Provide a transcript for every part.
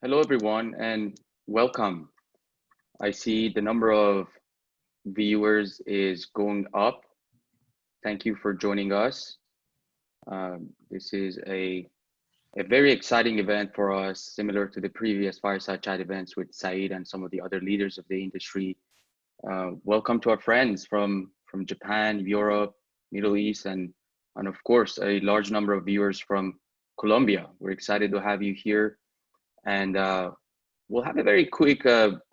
Hello, everyone, and welcome. I see the number of viewers is going up. Thank you for joining us. This is a very exciting event for us, similar to the previous Fireside Chat events with Saeed and some of the other leaders of the industry. Welcome to our friends from Japan, Europe, Middle East, and of course, a large number of viewers from Colombia. We're excited to have you here. And we'll have a very quick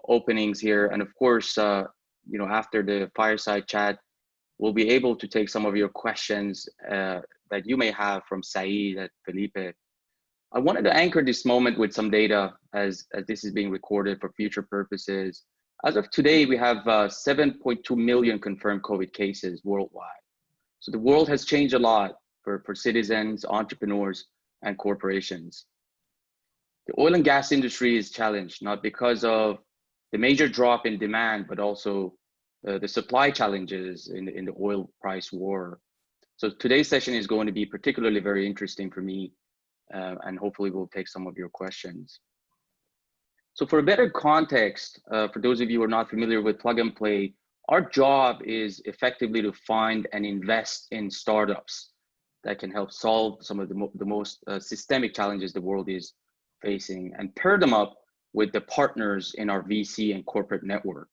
openings here. And of course, after the fireside chat, we'll be able to take some of your questions that you may have from Saeed and Felipe. I wanted to anchor this moment with some data as this is being recorded for future purposes. As of today, we have 7.2 million confirmed COVID cases worldwide. So the world has changed a lot for citizens, entrepreneurs, and corporations. The oil and gas industry is challenged, not because of the major drop in demand, but also the supply challenges in the oil price war. So today's session is going to be particularly very interesting for me, and hopefully we'll take some of your questions. So for a better context, for those of you who are not familiar with Plug and Play, our job is effectively to find and invest in startups that can help solve some of the most systemic challenges the world is facing, and pair them up with the partners in our VC and corporate network.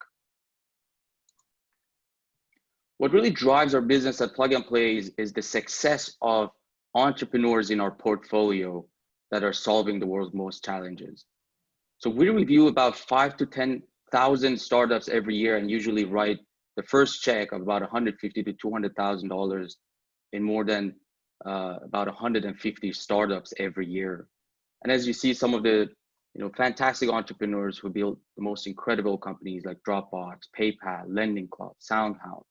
What really drives our business at Plug and Play is the success of entrepreneurs in our portfolio that are solving the world's most challenges. So we review about 5,000 to 10,000 startups every year and usually write the first check of about $150,000 to $200,000 in more than about 150 startups every year. And as you see, some of the fantastic entrepreneurs who build the most incredible companies like Dropbox, PayPal, Lending Club, SoundHound.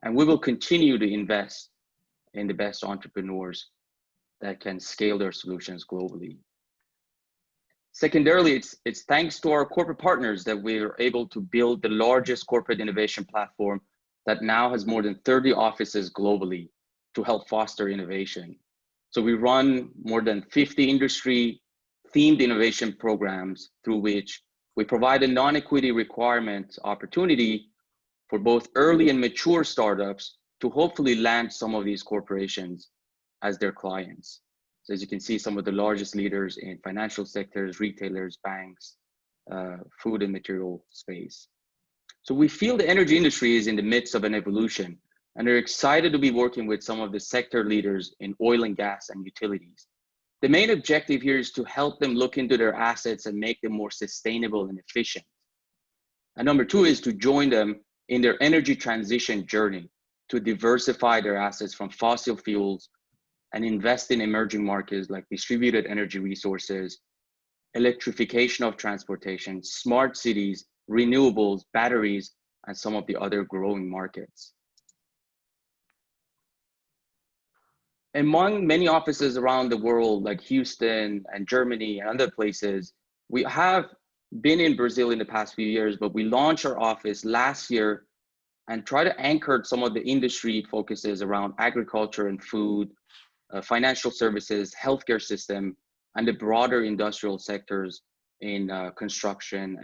And we will continue to invest in the best entrepreneurs that can scale their solutions globally. Secondarily, it's thanks to our corporate partners that we're able to build the largest corporate innovation platform that now has more than 30 offices globally to help foster innovation. So we run more than 50 industry themed innovation programs through which we provide a non-equity requirement opportunity for both early and mature startups to hopefully land some of these corporations as their clients. So as you can see, some of the largest leaders in financial sectors, retailers, banks, food and material space. So we feel the energy industry is in the midst of an evolution, and are excited to be working with some of the sector leaders in oil and gas and utilities. The main objective here is to help them look into their assets and make them more sustainable and efficient. And number two is to join them in their energy transition journey to diversify their assets from fossil fuels and invest in emerging markets like distributed energy resources, electrification of transportation, smart cities, renewables, batteries, and some of the other growing markets. Among many offices around the world, like Houston and Germany and other places, we have been in Brazil in the past few years, but we launched our office last year and try to anchor some of the industry focuses around agriculture and food, financial services, healthcare system, and the broader industrial sectors in construction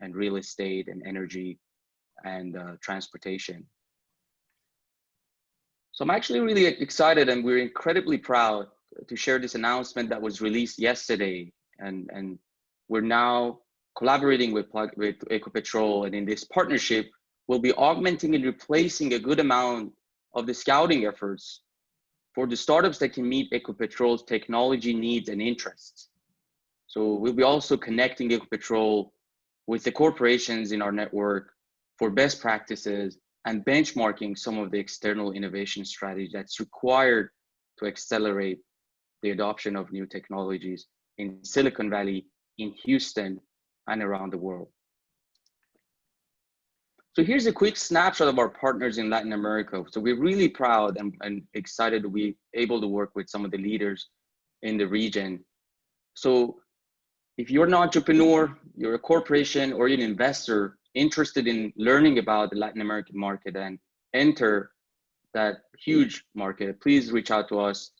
and real estate and energy and transportation. So I'm actually really excited, and we're incredibly proud to share this announcement that was released yesterday. And we're now collaborating with Ecopetrol, and in this partnership, we'll be augmenting and replacing a good amount of the scouting efforts for the startups that can meet Ecopetrol's technology needs and interests. So we'll be also connecting Ecopetrol with the corporations in our network for best practices and benchmarking some of the external innovation strategies that's required to accelerate the adoption of new technologies in Silicon Valley, in Houston, and around the world. So here's a quick snapshot of our partners in Latin America. So we're really proud and excited to be able to work with some of the leaders in the region. So if you're an entrepreneur, you're a corporation, or you're an investor interested in learning about the Latin American market and enter that huge market, please reach out to us.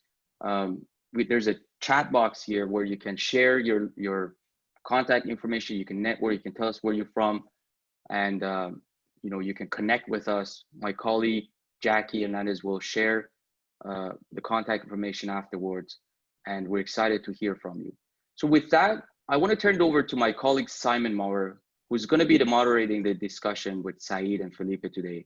There's a chat box here where you can share your contact information. You can network. You can tell us where you're from, and you can connect with us. My colleague Jackie Hernandez will share the contact information afterwards, and we're excited to hear from you. So with that, I want to turn it over to my colleague Simon Maurer, who's going to be moderating the discussion with Saeed and Felipe today.